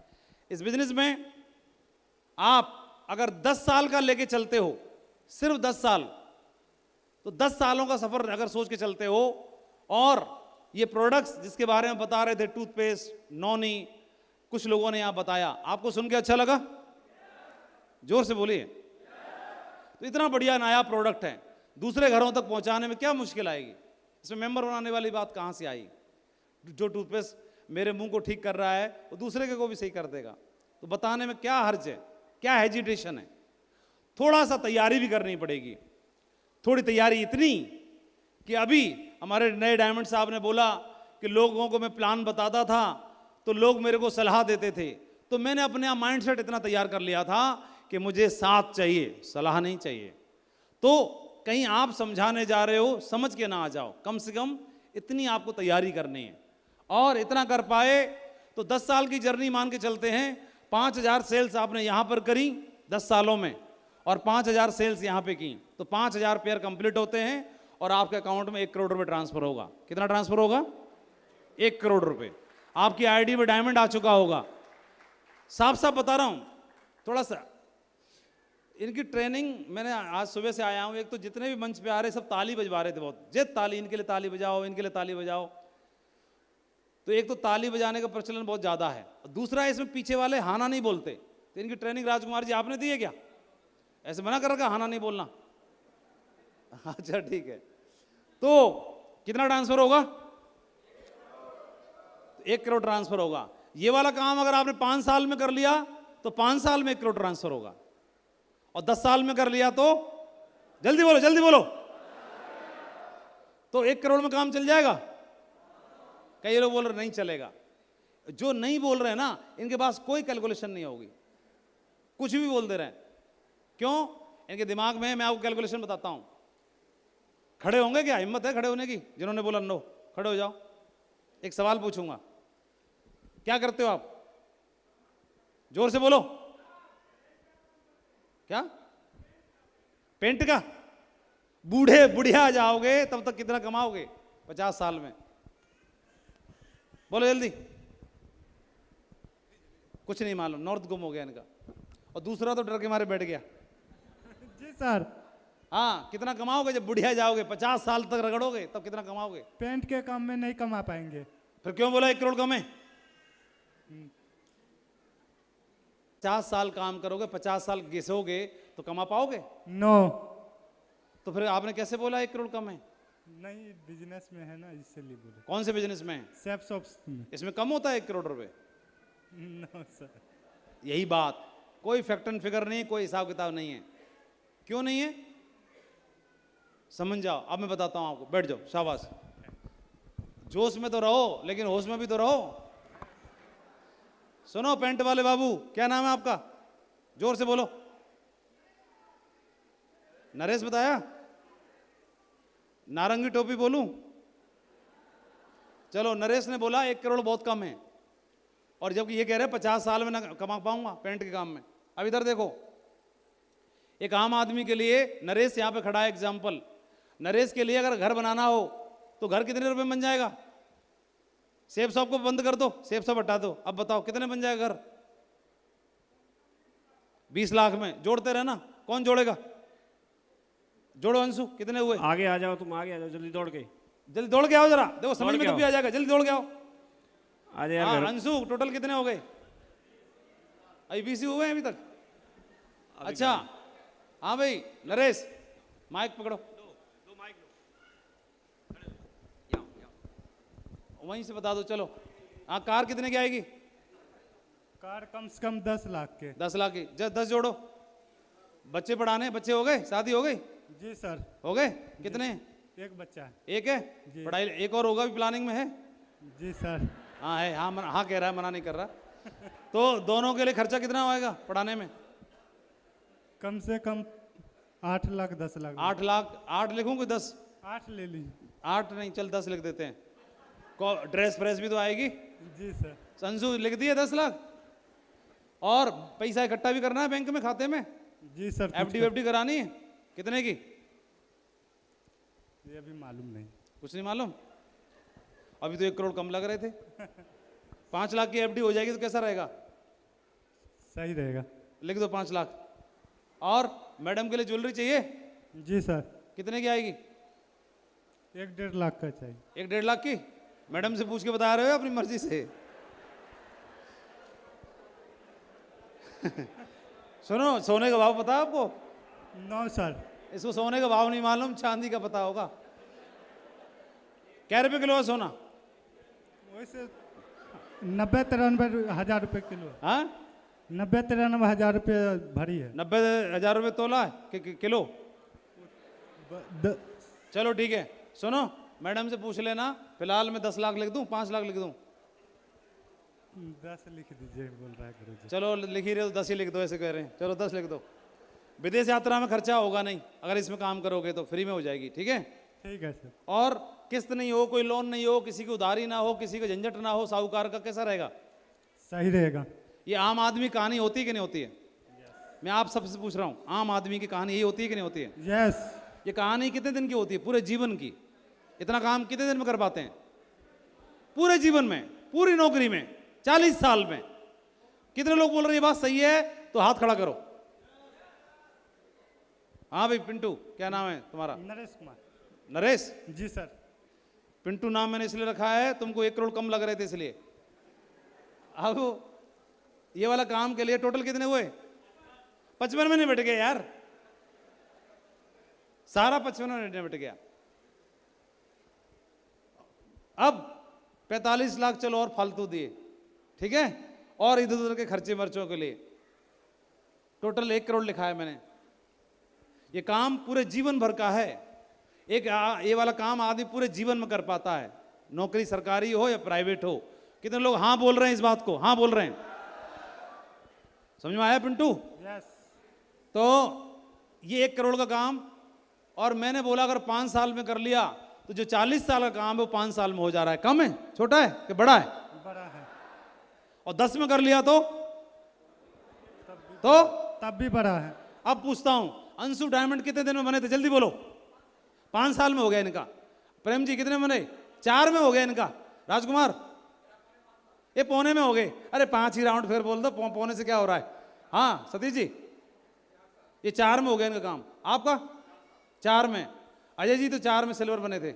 इस बिजनेस में आप अगर 10 साल का लेके चलते हो, सिर्फ 10 साल, तो 10 सालों का सफर अगर सोच के चलते हो, और ये प्रोडक्ट्स जिसके बारे में बता रहे थे, टूथपेस्ट, नॉनी, कुछ लोगों ने यहां बताया, आपको सुन के अच्छा लगा? जोर से बोलिए। तो इतना बढ़िया नया प्रोडक्ट है, दूसरे घरों तक पहुंचाने में क्या मुश्किल आएगी? इसमें मेंबर बनाने वाली बात कहां से आई? जो टूथपेस्ट मेरे मुंह को ठीक कर रहा है वो दूसरे के को भी सही कर देगा, तो बताने में क्या हर्ज है, क्या हेजिटेशन है? थोड़ा सा तैयारी भी करनी पड़ेगी। थोड़ी तैयारी इतनी कि अभी हमारे नए डायमंड साहब ने बोला कि लोगों को मैं प्लान बताता था तो लोग मेरे को सलाह देते थे, तो मैंने अपने आप माइंड सेट इतना तैयार कर लिया था कि मुझे साथ चाहिए, सलाह नहीं चाहिए। तो कहीं आप समझाने जा रहे हो, समझ के ना आ जाओ, कम से कम इतनी आपको तैयारी करनी है। और इतना कर पाए तो 10 साल की जर्नी मान के चलते हैं। 5000 सेल्स आपने यहां पर करी 10 सालों में, और 5000 सेल्स यहां पे की, तो 5000 पेयर कंप्लीट होते हैं और आपके अकाउंट में 1 करोड़ रुपए ट्रांसफर होगा। कितना ट्रांसफर होगा? 1 करोड़ रुपए आपकी आईडी में डायमंड आ चुका होगा। साफ साफ बता रहा हूं। थोड़ा सा इनकी ट्रेनिंग, मैंने आज सुबह से आया हूं, एक तो जितने भी मंच पे आ रहे सब ताली बजवा रहे थे, बहुत जेद ताली, इनके लिए ताली बजाओ, इनके लिए ताली बजाओ। तो एक तो ताली बजाने का प्रचलन बहुत ज्यादा है, दूसरा इसमें पीछे वाले हाना नहीं बोलते। तो इनकी ट्रेनिंग राजकुमार जी आपने दी है क्या? ऐसे मना कर रखा हाना नहीं बोलना? अच्छा ठीक है। तो कितना ट्रांसफर होगा? 1 करोड़ ट्रांसफर होगा। ये वाला काम अगर आपने 5 साल में कर लिया तो 5 साल में 1 करोड़ ट्रांसफर होगा, और 10 साल में कर लिया तो, जल्दी बोलो जल्दी बोलो, तो 1 करोड़ में काम चल जाएगा। कई लोग बोल रहे नहीं चलेगा। जो नहीं बोल रहे हैं ना, इनके पास कोई कैलकुलेशन नहीं होगी, कुछ भी बोल दे रहे हैं। क्यों? इनके दिमाग में, मैं आपको कैलकुलेशन बताता हूं। खड़े होंगे क्या? हिम्मत है खड़े होने की? जिन्होंने बोला नो, खड़े हो जाओ। एक सवाल पूछूंगा, क्या करते हो आप? जोर से बोलो। क्या? पेंट का? बूढ़े बुढ़िया जाओगे तब तक कितना कमाओगे? 50 साल में? बोलो जल्दी। कुछ नहीं मालूम, नॉर्थ गुम हो गया इनका। और दूसरा तो डर के मारे बैठ गया। जी सर, हाँ, कितना कमाओगे जब बुढ़िया जाओगे, 50 साल तक रगड़ोगे तब कितना कमाओगे? पेंट के काम में नहीं कमा पाएंगे। फिर क्यों बोला 1 करोड़ कम है? 50 साल काम करोगे, 50 साल घिसोगे तो कमा पाओगे? नो, तो फिर आपने कैसे बोला 1 करोड़ कम है? नहीं बिजनेस में है ना, इसलिए बोले। कौन से बिजनेस में है? सेफ शॉप्स में। इसमें कम होता है 1 करोड़ रुपए? No sir. यही बात, कोई फैक्ट एंड फिगर नहीं, कोई हिसाब किताब नहीं है। क्यों नहीं है? समझ जाओ। अब मैं बताता हूं आपको, बैठ जाओ, शाबाश। जोश में तो रहो लेकिन होश में भी तो रहो। सुनो पेंट वाले बाबू, क्या नाम है आपका? जोर से बोलो। नरेश बताया? नारंगी टोपी बोलूं? चलो, नरेश ने बोला 1 करोड़ बहुत कम है, और जबकि ये कह रहे हैं 50 साल में ना कमा पाऊंगा पेंट के काम में। अब इधर देखो, एक आम आदमी के लिए नरेश यहां पे खड़ा है एग्जाम्पल। नरेश के लिए अगर घर बनाना हो तो घर कितने रुपए में बन जाएगा? सेफ शॉप को बंद कर दो, सेफ शॉप हटा दो, अब बताओ कितने बन जाएगा घर? 20 लाख में। जोड़ते रहना, कौन जोड़ेगा? जोड़ो अंशु, कितने हुए? आगे आ जाओ, तुम आगे आ जाओ जल्दी दौड़ के। जल्दी दौड़ के आओ जरा, देखो समझ में के तो भी आ जाएगा, जल्दी दौड़ के आओ। आ जाओ हाँ यार। अंशु, टोटल कितने हो गए? IBC हुए हैं अभी तक? अच्छा, हाँ भाई नरेश, माइक पकड़ो। वहीं से बता दो, चलो। हाँ, कार कितने की आएगी? कार कम से कम 10 लाख के। 10 लाख की। 10 जोड़ो। बच्चे पढ़ाने, बच्चे हो गए? शादी हो गई? जी सर। हो गए? कितने? एक बच्चा है। एक है? जी। पढ़ाई एक और होगा भी प्लानिंग में है? जी सर। हाँ है, हाँ हाँ कह रहा है, मना नहीं कर रहा। तो दोनों के लिए खर्चा कितना होएगा पढ़ाने में? कम से कम 8 लाख 10 लाख। 8 लाख। 8 लिखूं कि 10? 8 ले लीजिए। 8 नहीं, चल 10 लिख देते हैं। ड्रेस फ्रेस भी तो आएगी। जी सर। संजू लिख दिए 10 लाख। और पैसा इकट्ठा भी करना है बैंक में, खाते में। जी सर। FD करानी है। कितने की? ये अभी मालूम नहीं। कुछ नहीं मालूम? अभी तो 1 करोड़ कम लग रहे थे। 5 लाख की FD हो जाएगी तो कैसा रहेगा? सही रहेगा। लिख दो 5 लाख। और मैडम के लिए ज्वेलरी चाहिए? जी सर। कितने की आएगी? 1-1.5 लाख का चाहिए। 1-1.5 लाख की? मैडम से पूछ के बता रहे हो अपनी मर्जी से? सुनो, सोने का भाव पता है आपको? No sir. इसको सोने का भाव नहीं मालूम, चांदी का पता होगा। क्या रुपए किलो है सोना? वैसे 90-93 हज़ार रुपये किलो। हाँ, 90-93 हज़ार रुपये भरी है। 90,000 रुपये तोला है किलो? चलो ठीक है, सुनो मैडम से पूछ लेना। फिलहाल मैं 10 लाख लिख दूं, 5 लाख लिख दूं? 10 लिख दीजिए बोल रहा है गुरुजी। चलो लिख ही रहे हो, 10 ही लिख दो, ऐसे कह रहे हैं। चलो 10 लिख दो। विदेश यात्रा में खर्चा होगा नहीं, अगर इसमें काम करोगे तो फ्री में हो जाएगी, ठीक है? ठीक है सर। और किस्त नहीं हो, कोई लोन नहीं हो, किसी की उधारी ना हो, किसी का झंझट ना हो, साहूकार का, कैसा रहेगा? सही रहेगा। ये आम आदमी कहानी होती है कि नहीं होती है? मैं आप सबसे पूछ रहा हूँ, आम आदमी की कहानी यही होती है कि नहीं होती है? यस। ये कहानी कितने दिन की होती है? पूरे जीवन की। इतना काम कितने दिन में कर पाते हैं? पूरे जीवन में, पूरी नौकरी में, 40 साल में। कितने लोग बोल रहे हैं ये बात सही है? तो हाथ खड़ा करो। हाँ भाई पिंटू, क्या नाम है तुम्हारा? नरेश कुमार। नरेश? जी सर। पिंटू नाम मैंने इसलिए रखा है, तुमको 1 करोड़ कम लग रहे थे इसलिए। अब ये वाला काम के लिए टोटल कितने हुए? 55 में निपट गया यार, सारा 55 में निपट गया। अब 45 लाख चलो और फालतू दिए, ठीक है? और इधर उधर के खर्चे मर्चों के लिए टोटल 1 करोड़ लिखा है मैंने। ये काम पूरे जीवन भर का है। ये वाला काम आदमी पूरे जीवन में कर पाता है, नौकरी सरकारी हो या प्राइवेट हो। कितने लोग हाँ बोल रहे हैं इस बात को? हाँ बोल रहे हैं। समझ में आया पिंटू? यस। तो ये 1 करोड़ का काम, और मैंने बोला अगर 5 साल में कर लिया तो जो 40 साल का काम है वो 5 साल में हो जा रहा है। कम है, छोटा है कि बड़ा है? बड़ा है। और 10 में कर लिया तो तब भी बड़ा है। अब पूछता हूं, अंशु डायमंड कितने दिन में बने थे? जल्दी बोलो। 5 साल में हो गया इनका। प्रेम जी कितने में बने? 4 में हो गया इनका। राजकुमार ये पौने में हो गए, अरे 5 ही राउंड फिर बोल दो, पौने से क्या हो रहा है। हाँ सतीश जी, ये 4 में हो गया इनका काम, आपका 4 में, अजय जी तो 4 में सिल्वर बने थे।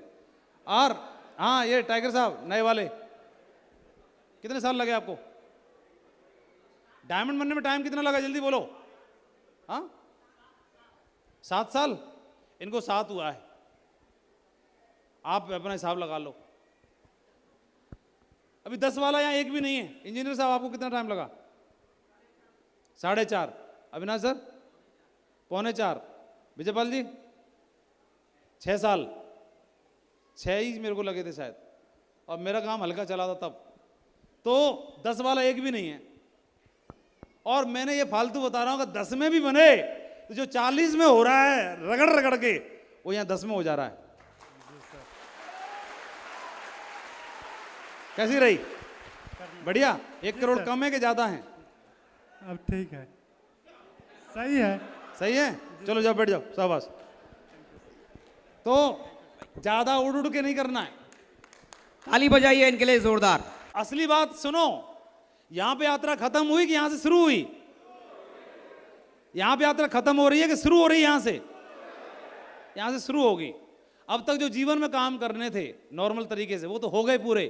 और हाँ ये टाइगर साहब नए वाले, कितने साल लगे आपको डायमंड बनने में? टाइम कितना लगा जल्दी बोलो। हाँ 7 साल, इनको 7 हुआ है, आप अपना हिसाब लगा लो। अभी 10 वाला यहाँ एक भी नहीं है। इंजीनियर साहब आपको कितना टाइम लगा? 4.5। अविनाश सर पौने 4। विजयपाल जी 6 साल, 6 ही मेरे को लगे थे शायद, और मेरा काम हल्का चला था तब। तो 10 वाला एक भी नहीं है। और मैंने ये फालतू बता रहा हूं कि 10 में भी बने तो जो 40 में हो रहा है रगड़ रगड़ के, वो यहाँ 10 में हो जा रहा है। कैसी रही? बढ़िया। 1 करोड़ कम है कि ज्यादा है? अब ठीक है, सही है। सही है, चलो जाओ बैठ जाओ, शाबाश। तो ज्यादा उड़ उड़ के नहीं करना है। ताली बजाइए इनके लिए जोरदार। असली बात सुनो, यहां पे यात्रा खत्म हुई कि यहां से शुरू हुई? यहां पे यात्रा खत्म हो रही है कि शुरू हो रही है? यहां से शुरू होगी। अब तक जो जीवन में काम करने थे नॉर्मल तरीके से, वो तो हो गए पूरे।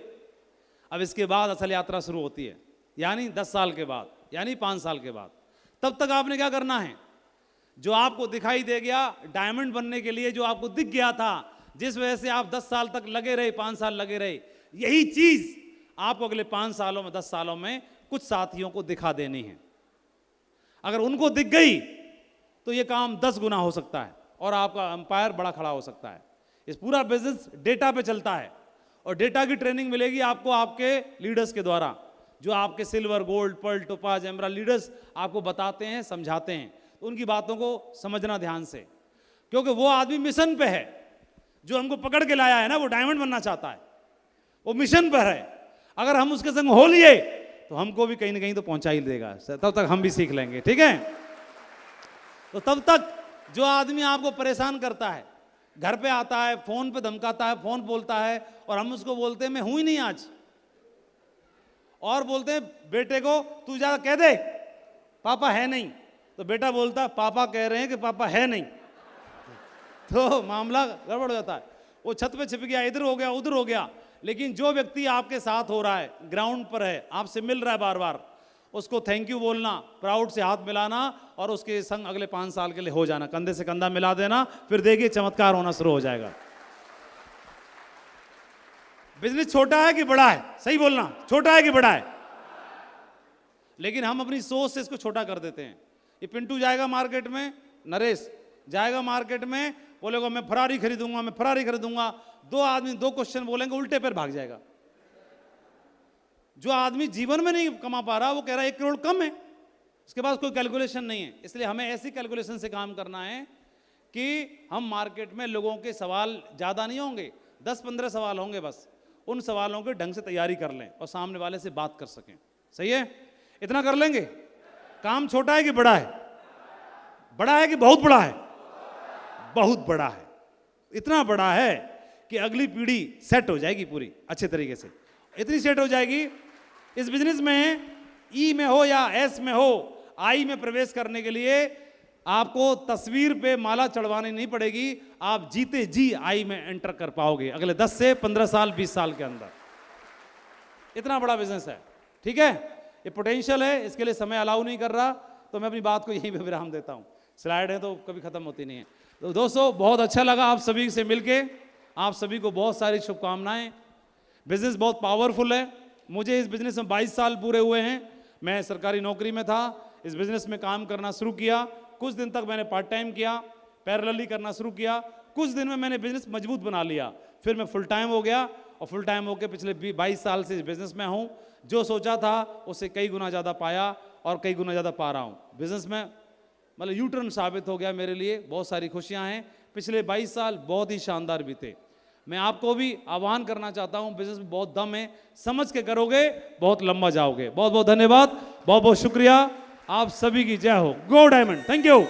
अब इसके बाद असल यात्रा शुरू होती है, यानी 10 साल के बाद, यानी 5 साल के बाद। तब तक आपने क्या करना है? जो आपको दिखाई दे गया डायमंड बनने के लिए, जो आपको दिख गया था, जिस वजह से आप 10 साल तक लगे रहे, 5 साल लगे रहे, यही चीज आपको अगले 5 सालों में, 10 सालों में कुछ साथियों को दिखा देनी है। अगर उनको दिख गई तो ये काम 10 गुना हो सकता है और आपका एम्पायर बड़ा खड़ा हो सकता है। इस पूरा बिजनेस डेटा पे चलता है, और डेटा की ट्रेनिंग मिलेगी आपको आपके लीडर्स के द्वारा, जो आपके silver, gold, pearl, topaz, emerald leaders आपको बताते हैं, समझाते हैं। तो उनकी बातों को समझना ध्यान से, क्योंकि वो आदमी मिशन पे है। जो हमको पकड़ के लाया है ना, वो डायमंड बनना चाहता है, वो मिशन पर है। अगर हम उसके संग हो लिए तो हमको भी कहीं ना कहीं तो पहुंचा ही देगा, तब तक हम भी सीख लेंगे। ठीक है? तो तब तक जो आदमी आपको परेशान करता है, घर पे आता है, फोन पे धमकाता है, फोन बोलता है, और हम उसको बोलते हैं मैं हूं ही नहीं आज, और बोलते हैं बेटे को तू जा कह दे पापा है नहीं, तो बेटा बोलता पापा कह रहे हैं कि पापा है नहीं, तो मामला गड़बड़ हो जाता है। वो छत पे छिप गया, इधर हो गया, उधर हो गया। लेकिन जो व्यक्ति आपके साथ हो रहा है, ग्राउंड पर है, आपसे मिल रहा है बार बार, उसको थैंक यू बोलना, प्राउड से हाथ मिलाना, और उसके संग अगले 5 साल के लिए हो जाना, कंधे से कंधा मिला देना। फिर देखिए चमत्कार होना शुरू हो जाएगा। बिजनेस छोटा है कि बड़ा है? सही बोलना, छोटा है कि बड़ा है? लेकिन हम अपनी सोच से इसको छोटा कर देते हैं। ये पिंटू जाएगा मार्केट में, नरेश जाएगा मार्केट में, बोलेगा मैं फरारी खरीदूंगा, मैं फरारी खरीदूंगा। 2 आदमी 2 क्वेश्चन बोलेंगे, उल्टे पैर भाग जाएगा। जो आदमी जीवन में नहीं कमा पा रहा, वो कह रहा है 1 करोड़ कम है, उसके पास कोई कैलकुलेशन नहीं है। इसलिए हमें ऐसी कैलकुलेशन से काम करना है कि हम मार्केट में लोगों के सवाल ज़्यादा नहीं होंगे, 10-15 सवाल होंगे बस। उन सवालों के ढंग से तैयारी कर लें और सामने वाले से बात कर सकें। सही है? इतना कर लेंगे? काम छोटा है कि बड़ा है? बड़ा है कि बहुत बड़ा है? बहुत बड़ा है। इतना बड़ा है कि अगली पीढ़ी सेट हो जाएगी पूरी अच्छे तरीके से। इतनी सेट हो जाएगी इस बिजनेस में, ई में हो या एस में हो, आई में प्रवेश करने के लिए आपको तस्वीर पे माला चढ़वानी नहीं पड़ेगी। आप जीते जी आई में एंटर कर पाओगे अगले 10 से 15 साल, 20 साल के अंदर। इतना बड़ा बिजनेस है। ठीक है? ये पोटेंशियल है, इसके लिए समय अलाउ नहीं कर रहा, तो मैं अपनी बात को यहीं पे विराम देता हूँ। स्लाइड है तो कभी खत्म होती नहीं है। तो दोस्तों बहुत अच्छा लगा आप सभी से मिलके, आप सभी को बहुत सारी शुभकामनाएं। बिजनेस बहुत पावरफुल है। मुझे इस बिजनेस में 22 साल पूरे हुए हैं। मैं सरकारी नौकरी में था, इस बिजनेस में काम करना शुरू किया। कुछ दिन तक मैंने पार्ट टाइम किया, पैरेलली करना शुरू किया। कुछ दिन में मैंने बिजनेस मजबूत बना लिया, फिर मैं फुल टाइम हो गया, और फुल टाइम होकर पिछले 22 साल से इस बिजनेस में हूँ। जो सोचा था उससे कई गुना ज़्यादा पाया और कई गुना ज़्यादा पा रहा हूँ। बिजनेस में मतलब यू टर्न साबित हो गया मेरे लिए। बहुत सारी खुशियाँ हैं। पिछले 22 साल बहुत ही शानदार बीते। मैं आपको भी आह्वान करना चाहता हूँ, बिजनेस में बहुत दम है, समझ के करोगे बहुत लंबा जाओगे। बहुत बहुत धन्यवाद, बहुत बहुत शुक्रिया। आप सभी की जय हो। गो डायमंड। Thank you.